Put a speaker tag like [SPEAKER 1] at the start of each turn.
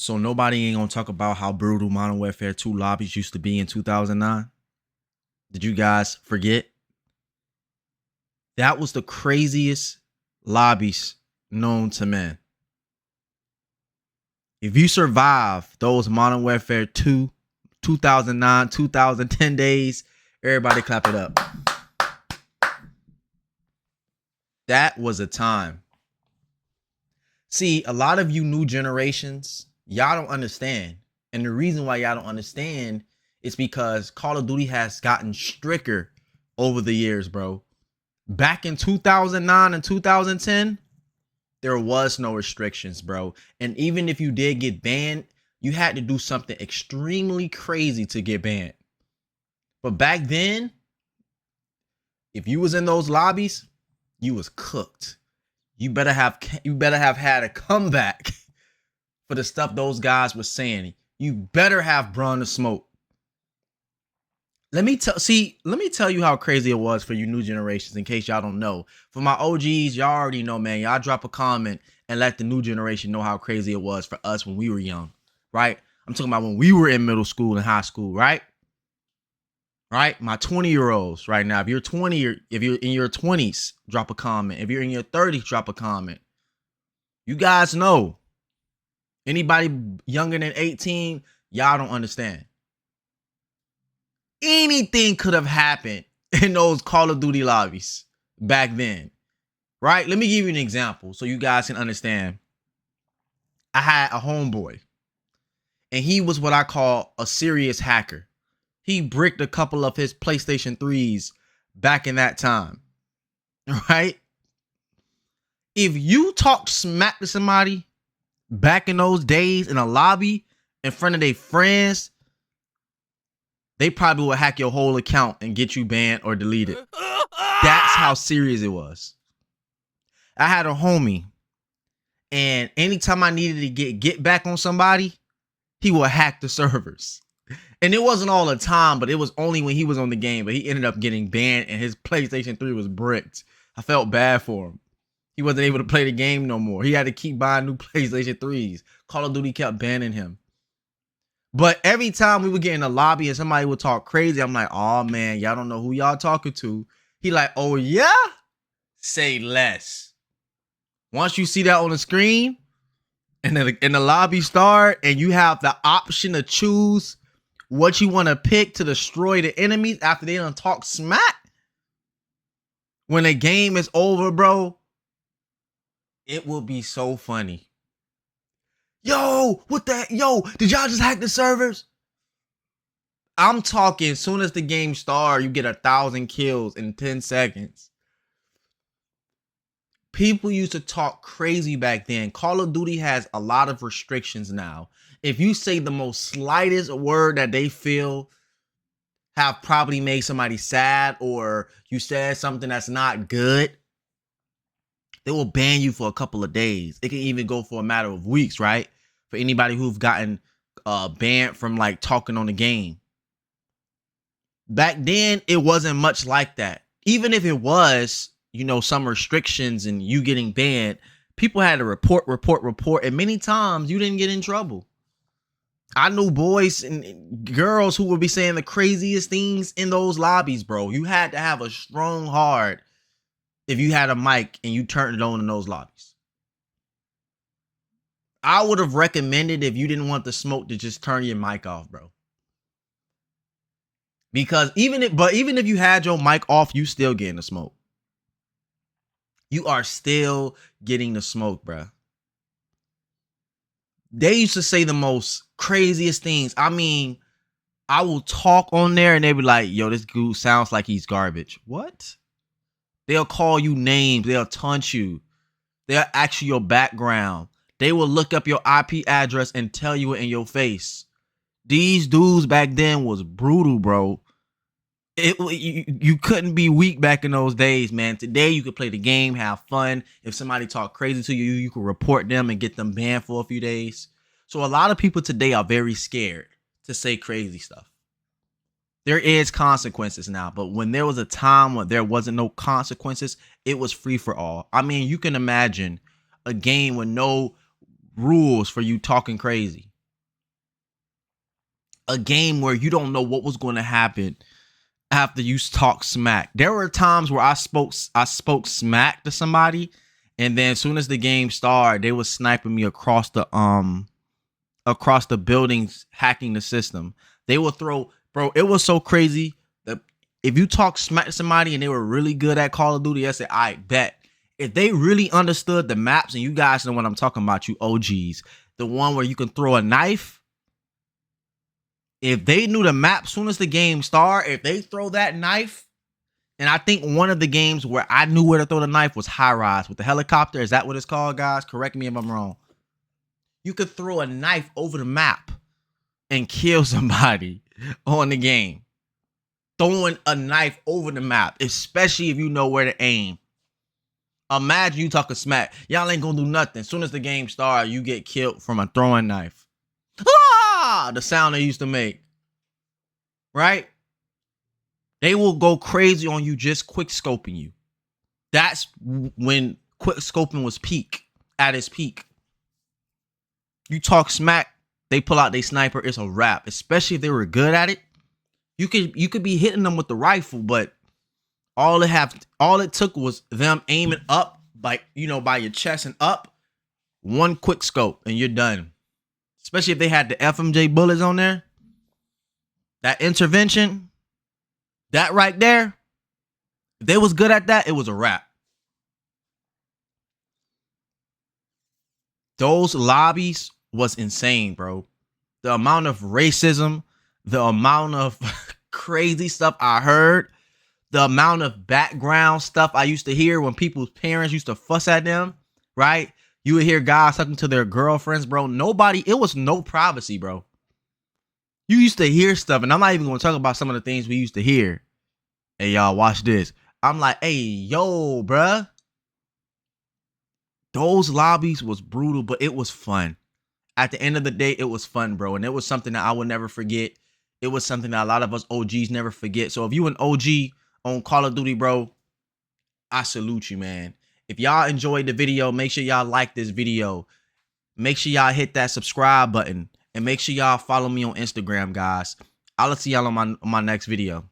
[SPEAKER 1] So nobody ain't gonna talk about how brutal Modern Warfare 2 lobbies used to be in 2009. Did you guys forget? That was the craziest lobbies known to man. If you survive those Modern Warfare 2, 2009, 2010 days, everybody clap it up. That was a time. See, a lot of you new generations, y'all don't understand. And the reason why y'all don't understand is because Call of Duty has gotten stricter over the years, bro. Back in 2009 and 2010, there was no restrictions, bro. And even if you did get banned, you had to do something extremely crazy to get banned. But back then, if you was in those lobbies, you was cooked. You better have had a comeback for the stuff those guys were saying. You better have brawn to smoke. Let me tell you how crazy it was for you new generations, in case y'all don't know. For my OGs, y'all already know, man. Y'all drop a comment and let the new generation know how crazy it was for us when we were young, right? I'm talking about when we were in middle school and high school, right? Right? My 20-year-olds right now. If you're 20 or if you're in your 20s, drop a comment. If you're in your 30s, drop a comment. You guys know. Anybody younger than 18, y'all don't understand. Anything could have happened in those Call of Duty lobbies back then, right? Let me give you an example so you guys can understand. I had a homeboy, and he was what I call a serious hacker. He bricked a couple of his PlayStation 3s back in that time, right? If you talk smack to somebody back in those days in a lobby in front of their friends, they probably would hack your whole account and get you banned or deleted. That's how serious it was. I had a homie, and anytime I needed to get back on somebody, he would hack the servers. And it wasn't all the time, but it was only when he was on the game. But he ended up getting banned, and his PlayStation 3 was bricked. I felt bad for him. He wasn't able to play the game no more. He had to keep buying new PlayStation 3s. Call of Duty kept banning him. But every time we would get in the lobby and somebody would talk crazy, I'm like, oh man, y'all don't know who y'all talking to. He like, oh yeah? Say less. Once you see that on the screen and then the lobby start and you have the option to choose what you want to pick to destroy the enemies after they done talk smack, when the game is over, bro, it will be so funny. Yo, what the heck? Yo, did y'all just hack the servers? I'm talking, as soon as the game starts, you get 1,000 kills in 10 seconds. People used to talk crazy back then. Call of Duty has a lot of restrictions now. If you say the most slightest word that they feel have probably made somebody sad, or you said something that's not good, they will ban you for a couple of days. It can even go for a matter of weeks, right? For anybody who've gotten banned from like talking on the game. Back then, it wasn't much like that. Even if it was, you know, some restrictions and you getting banned, people had to report. And many times you didn't get in trouble. I knew boys and girls who would be saying the craziest things in those lobbies, bro. You had to have a strong heart if you had a mic and you turned it on in those lobbies. I would have recommended, if you didn't want the smoke, to just turn your mic off, bro. Because even if you had your mic off, you still getting the smoke. You are still getting the smoke, bro. They used to say the most craziest things. I mean, I will talk on there and they be like, yo, this dude sounds like he's garbage. What? They'll call you names. They'll taunt you. They'll ask you your background. They will look up your IP address and tell you it in your face. These dudes back then was brutal, bro. You couldn't be weak back in those days, man. Today, you could play the game, have fun. If somebody talk crazy to you, you could report them and get them banned for a few days. So a lot of people today are very scared to say crazy stuff. There is consequences now, but when there was a time when there wasn't no consequences, it was free for all. I mean, you can imagine a game with no rules for you talking crazy. a game where you don't know what was going to happen after you talk smack. There were times where I spoke smack to somebody, and then as soon as the game started, they was sniping me across the buildings, hacking the system. They would throw, bro, it was so crazy that if you talk smack to somebody and they were really good at Call of Duty, I said, I bet. If they really understood the maps, and you guys know what I'm talking about, you OGs, the one where you can throw a knife. If they knew the map soon as the game started, if they throw that knife, and I think one of the games where I knew where to throw the knife was High Rise with the helicopter. Is that what it's called, guys? Correct me if I'm wrong. You could throw a knife over the map and kill somebody on the game. Throwing a knife over the map, especially if you know where to aim. Imagine you talking smack. Y'all ain't gonna do nothing. As soon as the game starts, you get killed from a throwing knife. Ah, the sound they used to make. Right? They will go crazy on you just quick scoping you. That's when quick scoping was at its peak. You talk smack, they pull out their sniper, it's a wrap. Especially if they were good at it. You could be hitting them with the rifle, but all it took was them aiming up, by your chest and up. One quick scope and you're done. Especially if they had the FMJ bullets on there. That intervention, that right there, if they was good at that, it was a wrap. Those lobbies was insane, bro. The amount of racism, the amount of crazy stuff I heard, the amount of background stuff I used to hear when people's parents used to fuss at them, right? You would hear guys talking to their girlfriends, bro. It was no privacy, bro. You used to hear stuff, and I'm not even going to talk about some of the things we used to hear. Hey, y'all, watch this. I'm like, hey, yo, bruh. Those lobbies was brutal, but it was fun. At the end of the day, it was fun, bro. And it was something that I will never forget. It was something that a lot of us OGs never forget. So if you an OG on Call of Duty, bro, I salute you, man. If y'all enjoyed the video, make sure y'all like this video. Make sure y'all hit that subscribe button. And make sure y'all follow me on Instagram, guys. I'll see y'all on my next video.